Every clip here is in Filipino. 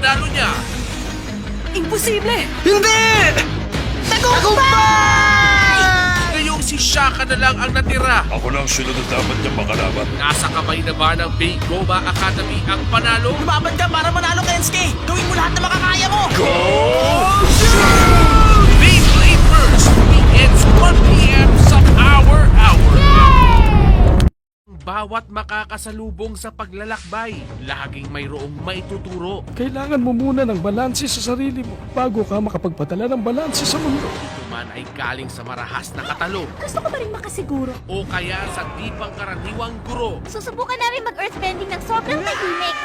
ipapanalo niya. Imposible! Hindi! Tagumpay! Ngayong si Shaka na lang ang natira. Ako na ang sunod na dapat niya makalaban. Nasa kamay na ba ng Bay Goma Academy ang panalo? Lumaban ka para manalo, Kensuke! Gawin mo lahat na makakaya mo! Beyblade Burst weekends 1 p.m. sa Hour. Bawat makakasalubong sa paglalakbay, laging mayroong maituturo. Kailangan mo muna ng balanse sa sarili mo bago ka makapagpadala ng balanse sa mundo. Ito man ay galing sa marahas na katalo Gusto ko pa rin makasiguro. o kaya sa di pangkaraniwang guro. Susubukan namin mag-earthbending ng sobrang tahimik.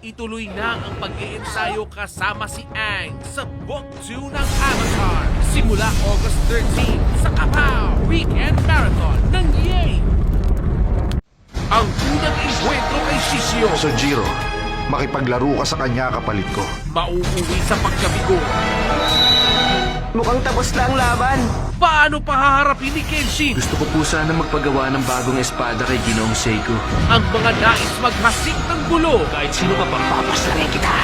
Ituloy na ang pag-iensayo kasama si Aang sa Book 2 ng Avatar. Simula August 13 sa Kapow Weekend Marathon ng Yay! Ang unang enkwentro kay Shishio, Sanjiro, makipaglaro ka sa kanya kapalit ko. mauuwi sa pagkabigo. Mukhang tapos na ang laban. Paano pahaharapin ni Kenshin Gusto ko po sana magpagawa ng bagong espada kay Ginoong Seiko. ang mga nais maghasik ng gulo? Kahit sino pa bang papaslangin kita.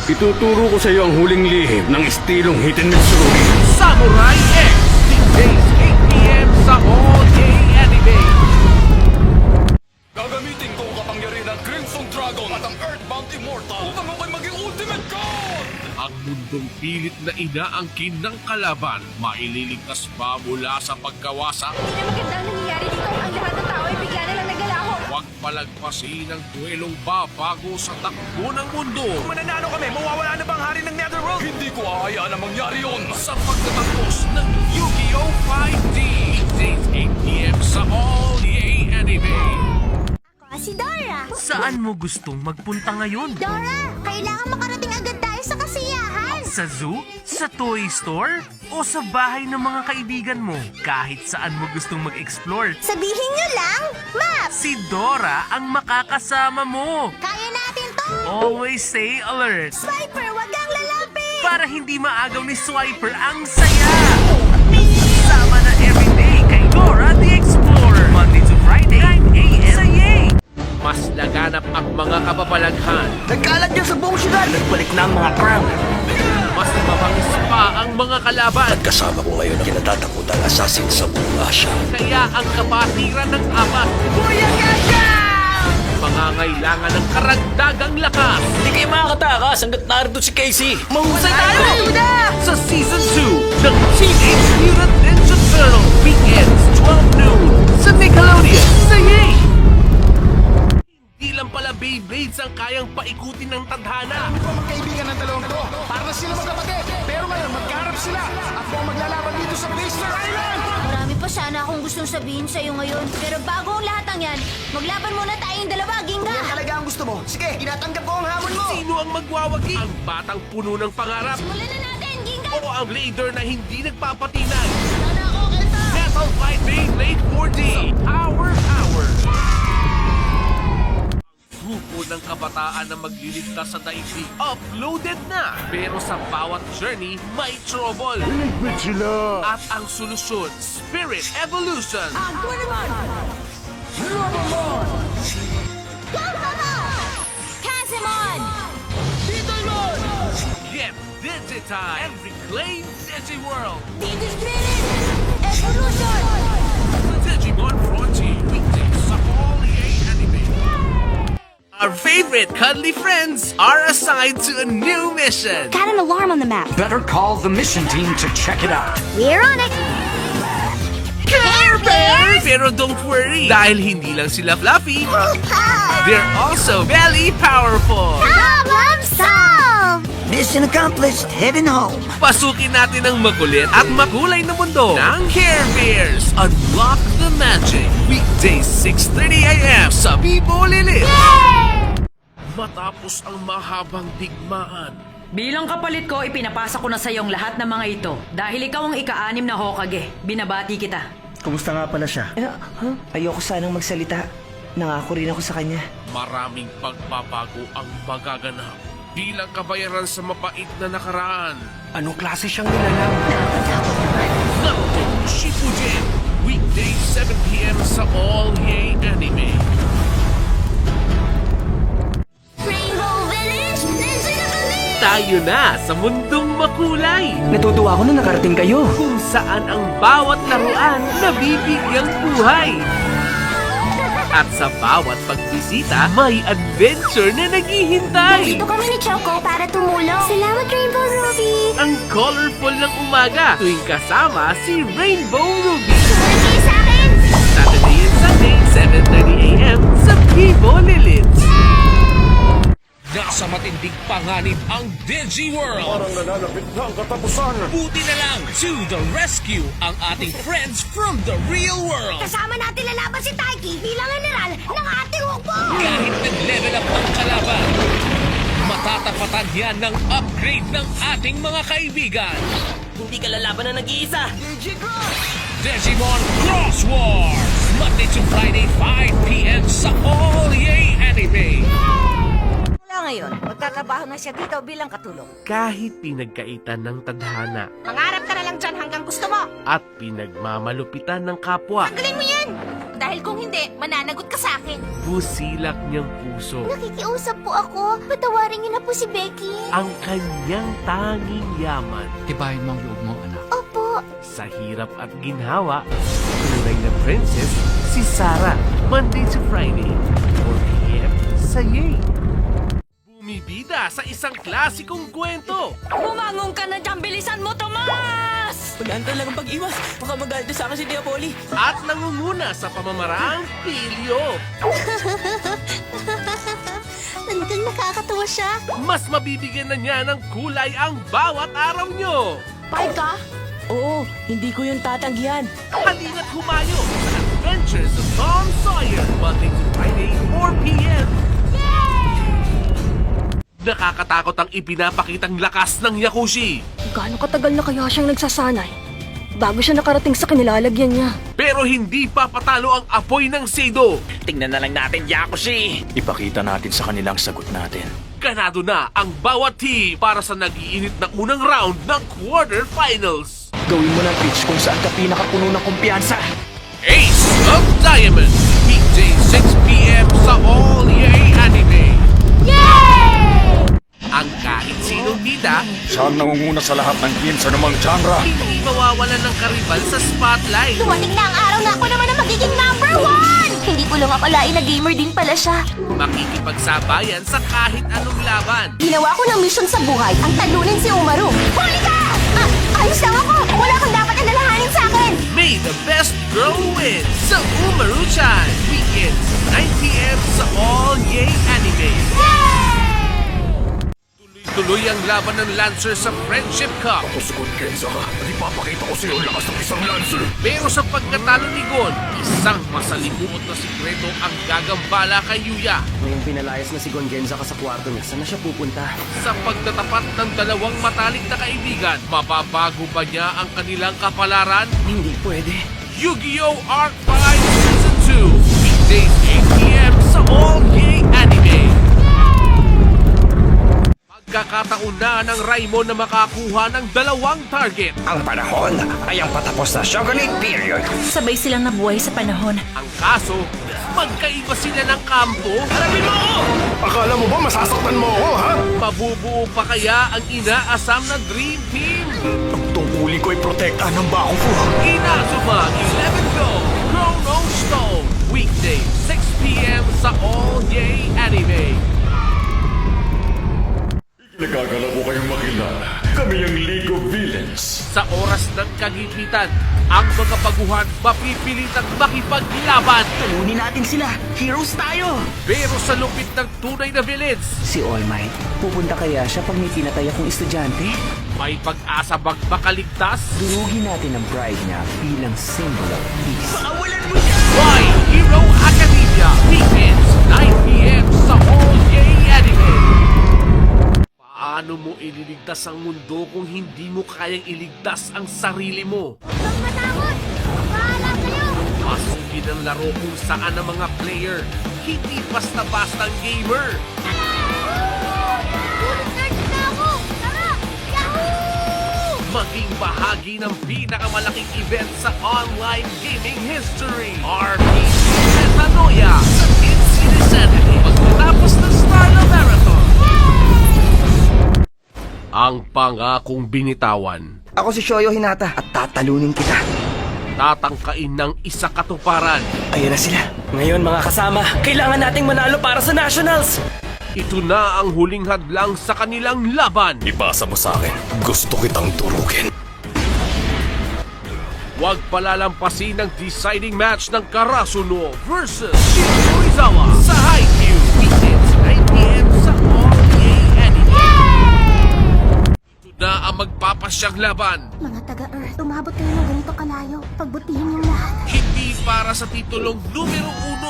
Ituturo ko sa iyo ang huling lihim ng estilong Hit and Mitsuri. Samurai X, weekdays 8 p.m. sa All Day Anime. Gagamitin ko ang kapangyarihan ng Crimson Dragon at ang Earthbound Immortal upang ako'y maging Ultimate God! Ang mundong pilit na inaangkin ng kalaban, maililigtas ba mula sa pagkawasa? Hindi na magandang nangyayari dito. Ang lahat ng tao ay bigla na lang nagalaho. Huwag palagpasin ang duelong babago sa takbo ng mundo. Mananalo kami, mawawala na bang hari ng Netherworld? Hindi ko aayaan na mangyari yun! Sa pagtatapos ng Yu-Gi-Oh! 5D, weekdays 8 p.m. sa All Yay Anime. Si Dora! Saan mo gustong magpunta ngayon? Dora, kailangan makarating agad tayo sa kasiyahan. Sa zoo? Sa toy store? O sa bahay ng mga kaibigan mo? Kahit saan mo gustong mag-explore, Sabihin nyo lang, Map! si Dora ang makakasama mo. Kaya natin to! Always stay alert Swiper, wag kang lalapit! para hindi maagaw ni Swiper ang saya. Sama na everyday kay Dora the Explorer. Monday to Friday, 9 a.m. sa Yay! Mas laganap ang mga kababalaghan. Nagkalat niya sa buong syudad. Nagbalik na ang mga crown. Mas mabangis pa ang mga kalaban. Kasama ko ngayon ang kinatatakutang assassin sa buong Asya. Kaya ang kapatiran ng apat, mangangailangan ng karagdagang lakas. Hindi kayo makakatakas hanggat narito si Casey. Mahusay tayo! Sa Season 2 ng Teenage Mutant Ninja Turtles weekends 12 noon sa Nickelodeon sa Yay! Hindi lang pala Beyblades ang kayang paikutin ng tadhana. Magkaibigan ng dalawang to. Para na sila magkapatid. Pero ngayon, magkarap sila. At kung maglalaban dito sa Blister Island. Marami pa sana akong gustong sabihin sa'yo ngayon. Pero bago ang lahat ng yan, maglaban muna tayong dalawa, Ginga! Yan talaga ang gusto mo. Sige, tinatanggap ko ang hamon mo. Sino ang magwawagi? Ang batang puno ng pangarap Simulan na natin, Ginga! o ang blader na hindi nagpapatinag? Sana ako, Kenta! Metal Fight Beyblade 4D Hour. Grupo ng kabataan na magliligtas sa daigdig uploaded na. Pero sa bawat journey, may trouble. Ligpit sila. At ang solusyon, Spirit Evolution. Ako naman! Kazimon! Get digitized and reclaim Digiworld. Digispirit! Evolution! The Digimon Frontier weekdays sa All Yay Anime. Our favorite cuddly friends are assigned to a new mission. Got an alarm on the map. Better call the mission team to check it out. We're on it! Care Bears! Pero don't worry, dahil hindi lang sila fluffy, they're also very powerful. Problem solved! Mission accomplished. Heading home. Pasukin natin ang makulit at makulay na mundo ng Care Bears. Unlock the magic. Weekdays 6:30 a.m. sa Bibo Lilit. Matapos ang mahabang digmaan, Bilang kapalit ko, ipinapasa ko na sa iyong lahat ng mga ito. Dahil ikaw ang ika-6 na Hokage. Binabati kita. Kumusta nga pala siya? Ayoko sanang magsalita. Nangako rin ako sa kanya. maraming pagbabago ang magaganap bilang kabayaran sa mapait na nakaraan. Anong klase siyang nilalang? Naruto Shippuden, weekdays 7 p.m. sa All Yay Anime. Rainbow Village Tayo na sa mundong makulay, Natutuwa ako na nakarating kayo. kung saan ang bawat laruan nabibigyang buhay. At sa bawat pagbisita, may adventure na naghihintay. Dito kami ni Choco para tumulong. Salamat, Rainbow Ruby! Ang colorful ng umaga tuwing kasama si Rainbow Ruby. Tumulong sa akin! Saturday and Sunday, 7:30 a.m. sa Vivo Lilith. Nasa matinding panganib ang Digiworld. Parang nananapit na ang katapusan. Buti na lang, to the rescue ang ating friends from the real world. Kasama natin lalaban si Taiki bilang general ng ating hukbo! Kahit nag-level up ang kalaban, matatapatan yan ng upgrade ng ating mga kaibigan. Hindi ka lalaban na nag-iisa. Digimon Cross Wars! Monday to Friday, 5 p.m. sa All Yay Anime. Wala ngayon, magtatrabaho na siya dito bilang katulong. Kahit pinagkaitan ng tadhana Mangarap ka na lang dyan hanggang gusto mo. at pinagmamalupitan ng kapwa, Galing mo yan! Dahil kung hindi, mananagot ka sa akin. busilak niyang puso Nakikiusap po ako. Patawarin niyo na po si Becky. ang kanyang tanging yaman. Tibahin mo ang loob mo, anak. Opo. Sa hirap at ginhawa, tunay na princess si Sarah. Monday to Friday, 4 p.m. sa Yay. Bumibida sa isang klasikong kwento Bumangon ka na dyan! Bilisan mo, Tomas! Wala talagang pag-iwas. Baka magalit sa akin si Diapoli. at nangunguna sa pamamaraang pilyo. Talagang nakakatawa siya. Mas mabibigyan na niya ng kulay ang bawat araw nyo. Pahig ka? Oo, hindi ko yung tatanggihan. Halina't humayo sa Adventures of Tom Sawyer. Monday to Friday, 4 p.m. Nakakatakot ang ipinapakitang lakas ng Yakushi. Gaano katagal na kaya siyang nagsasanay bago siya nakarating sa kinilalagyan niya? Pero hindi papatalo ang apoy ng Seido. Tingnan na lang natin, Yakushi. Ipakita natin sa kanilang sagot natin. Ganado na ang bawat team para sa nag-iinit na unang round ng quarterfinals. Gawin mo ng pitch kung saan ka pinakapuno ng kumpiyansa. Ace of Diamond, weekday 6 p.m. sa All Yay Anime. Ang kahit sinong bida, Siya ang nangunguna sa lahat ng games sa namang genre. hindi mawawalan ng karibal sa spotlight. Dumating na ang araw na ako naman ang magiging #1! Hindi ko lang akalain na gamer din pala siya. Makikipagsabayan sa kahit anong laban. Ginawa ko ng mission sa buhay ang talunin si Umaru. Huli ka! Ayos lang ako! Wala kang dapat alalahanin sa akin! May the best girl win sa Umaru-chan. Weekends, 9 p.m. sa All Yay Anime. Tuloy ang laban ng Lancer sa Friendship Cup. Sugot Kenza ka, ipapakita ko sa iyo ang lakas ng isang Lancer. Pero sa pagkatalo ni Gon, isang masalimuot na sikreto ang gagambala kay Yuya. Ngayong pinalayas na si Gongenza ka sa kwarto niya, saan na siya pupunta? Sa pagtatapat ng dalawang matalik na kaibigan, mababago ba niya ang kanilang kapalaran? Hindi pwede. Yu-Gi-Oh! Arc 5 Season 2, weekdays 8 p.m. sa All Yay Anime. Magkakataon na ng Raimon na makakuha ng dalawang target. Ang panahon ay ang patapos na chocolate period. Sabay silang nabuhay sa panahon. Ang kaso, magkaiba sila ng kampo. Harapin mo! Akala mo ba masasaktan mo ako, ha? Mabubuo pa kaya ang inaasam na Dream Team? Ang tungkulin ko ay protektahan ng Bakufu. Inazuma 11 Go Chrono Stone, weekday 6 p.m. sa All Yay Anime. Nagagala ko kayong makilala. Kami ang League of Villains. Sa oras ng kagipitan, ang mga baguhan mapipilitang makipaglaban. Talunin natin sila. Heroes tayo! Pero sa lupit ng tunay na villains, Si All Might, pupunta kaya siya pag may tinatay akong estudyante? may pag-asa bang makaligtas? Durugin natin ang pride niya bilang symbol of peace. My Hero Academia, weekends 9 p.m. sa All Yay Anime. Paano mo ililigtas ang mundo kung hindi mo kayang iligtas ang sarili mo? Huwag matakot! Bahala kayo! Pasugin ang laro kung saan ang mga player, hindi basta-bastang gamer. Bullet nerd na ako! Tara! Yahoo! Maging bahagi ng pinakamalaking event sa online gaming history. RPG Metanoia sa Kid City Saturday pagkatapos ng Starla Marathon. Ang pangakong binitawan, Ako si Shoyo Hinata at tatalunin kita. tatangkain ng isa katuparan. Ayan na sila. Ngayon mga kasama, kailangan nating manalo para sa Nationals! Ito na ang huling hadlang sa kanilang laban. Ipasa mo sa akin. Gusto kitang durugin. Huwag palalampasin ang deciding match ng Karasuno versus Shin Orizawa sa Haikyuu. Weekends 9 p.m. sa All-A Anime. Ito na ang magpapasyang laban. Mga taga-Earth, umabot kayo ng ganito kalayo. Pagbutihin yung lahat. Hindi para sa titulong numero 1.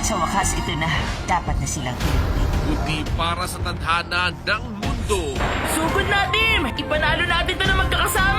Sa wakas, ito na. Dapat na silang ilunin. Hindi para sa tadhana ng mundo. Sugod na, team! Ipanalo natin to na magkakasama!